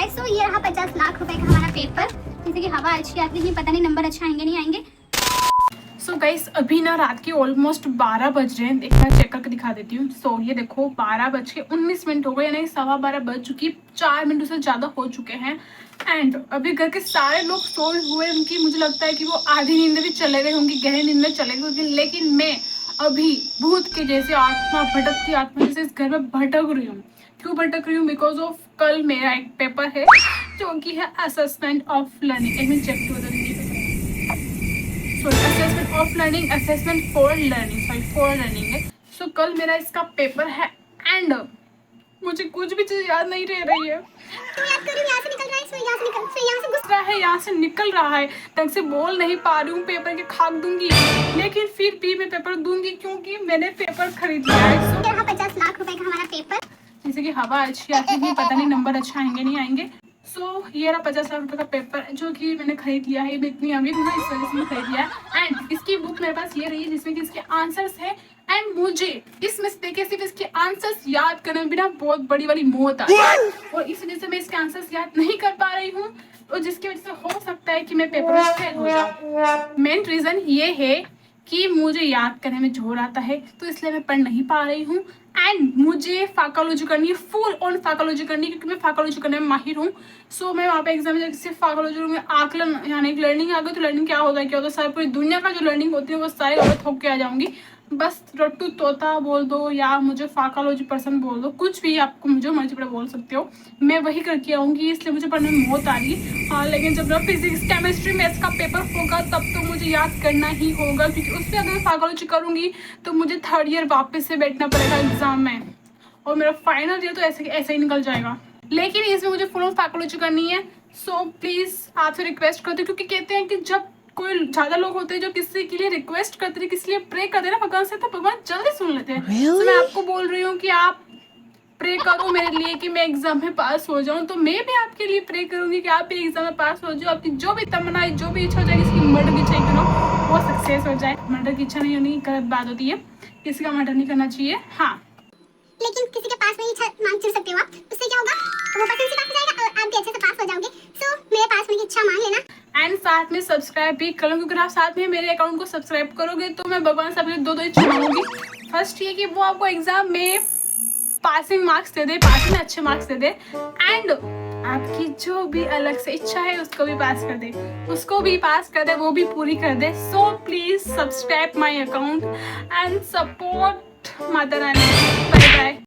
Guys, तो ये रहा 50 लाख रुपए का हमारा पेपर। जैसे कि हवा अच्छी आती है, पता नहीं नंबर अच्छा आएंगे नहीं आएंगे। सो गाइस, अभी ना रात के ऑलमोस्ट 12 बज रहे हैं। एक बार चेक करके दिखा देती हूँ। सो ये देखो 12:19 हो गए, यानी 12:15 बज चुकी, 4 मिनट से ज़्यादा हो चुके हैं। एंड अभी घर के सारे लोग सोए हुए, उनकी मुझे लगता है कि वो आधी नींद भी चले गए होंगी, गहरी नींद में चले गए होंगे। लेकिन मैं अभी भूत के जैसे आत्मा, भटकती आत्मा जैसे इस घर में भटक रही हूँ। क्यों भटक रही हूँ? बिकॉज ऑफ कल मेरा एक पेपर है जो कि है असेसमेंट ऑफ लर्निंग। एक minute check to assessment of learning, assessment for learning, for learning है। सो कल मेरा इसका पेपर है एंड मुझे कुछ भी चीज याद नहीं रह रही है। तो याद करो, यहाँ से निकल रहा है, इसमें यहाँ से निकल, फिर यहाँ से रहा है, यहाँ से निकल रहा है, ढंग से बोल नहीं पा रही हूँ, पेपर के खाक दूंगी, लेकिन फिर भी मैं पेपर दूंगी क्योंकि मैंने पेपर खरीद लिया है। ये रहा 50 लाख रुपए का हमारा पेपर। जैसे कि हवा अच्छी आती है, पता नहीं नंबर अच्छा आएंगे नहीं आएंगे। सो ये रहा 50 लाख रुपए का पेपर जो कि मैंने खरीद लिया है। मैं इतनी अमीर हूँ ना, इस वजह से मैं खरीद लिया है। एंड इसकी बुक मेरे पास ये रही है जिसमें कि इसके आंसर्स है। एंड मुझे इसमें से देखे सिर्फ इसके आंसर्स याद करने में भी ना बहुत बड़ी वाली मौत आ है, और इस वजह से मैं इसके आंसर्स याद नहीं कर पा रही हूँ, और जिसकी वजह से हो सकता है कि मैं पेपर में फेल हो जाऊँ। मेन रीजन ये है कि मुझे याद करने में जोर आता है, तो इसलिए मैं पढ़ नहीं पा रही हूँ। एंड मुझे फाकोलॉजी करनी है, फुल ऑन फाकोलॉजी करनी है, क्योंकि मैं फाकोलॉजी करने में माहिर हूँ। सो मैं वहाँ पे एग्जाम में सिर्फ फाकोलॉजी में आकलन यानी लर्निंग आ गई, तो लर्निंग क्या होता है, क्या होता है, सारी पूरी दुनिया का जो लर्निंग होती है वो सारे गलत होके आ जाऊंगी। बस रट्टू तोता बोल दो या मुझे फाकोलॉजी पर्सन बोल दो, कुछ भी आपको मुझे मर्जी पर बोल सकते हो, मैं वही करके आऊँगी। इसलिए मुझे पढ़ने में बहुत आ रही है। हाँ, लेकिन जब ना फिजिक्स, केमिस्ट्री, मैथ्स का पेपर होगा तब तो मुझे याद करना ही होगा, क्योंकि उस पर अगर मैं फाकोलॉजी करूँगी तो मुझे 3rd ईयर वापस से बैठना पड़ेगा एग्जाम में, और मेरा फाइनल ईयर तो ऐसे ही निकल जाएगा। लेकिन इसमें मुझे फुल ऑन फाइकोलॉजी करनी है। सो प्लीज़ आपसे रिक्वेस्ट करती हूँ, क्योंकि कहते हैं कि जब कोई ज़्यादा लोग होते हैं जो किसी के लिए रिक्वेस्ट करते हैं, किसी लिए प्रे करते हैं ना भगवान से, तो भगवान जल्दी सुन लेते हैं। तो मैं आपको बोल रही हूँ कि आप प्रे करो मेरे लिए कि मैं एग्जाम में पास हो जाऊँ। तो मैं भी आपके लिए प्रे करूँगी कि आप भी एग्जाम में पास हो जाओ। आपकी जो भी तमन्ना है, जो भी इच्छा हो जाए, किसी की मर्डर की इच्छा करो वो सक्सेस हो जाए। मर्डर की इच्छा नहीं होनी गलत बात होती है, किसी का मर्डर नहीं करना चाहिए। हाँ, लेकिन किसी के पास में इच्छा मांग चल सकते हो आप, उससे क्या होगा, वो पसंद से पास हो जाएगा और आप भी अच्छे से पास हो जाओगे। सो मेरे पास में इच्छा मांग लेना। एंड साथ में सब्सक्राइब भी करो, क्योंकि आप साथ में मेरे अकाउंट को सब्सक्राइब करोगे तो मैं भगवान से अपने दो इच्छा मांगूंगी। फर्स्ट ये कि वो आपको एग्जाम में पासिंग मार्क्स दे दे, पासिंग अच्छे मार्क्स दे दे, एंड आपकी जो भी अलग से इच्छा है उसको भी पास कर दे, उसको भी पास कर दे, वो भी पूरी कर दे। So please subscribe my account and support Mata Rani. Bye bye.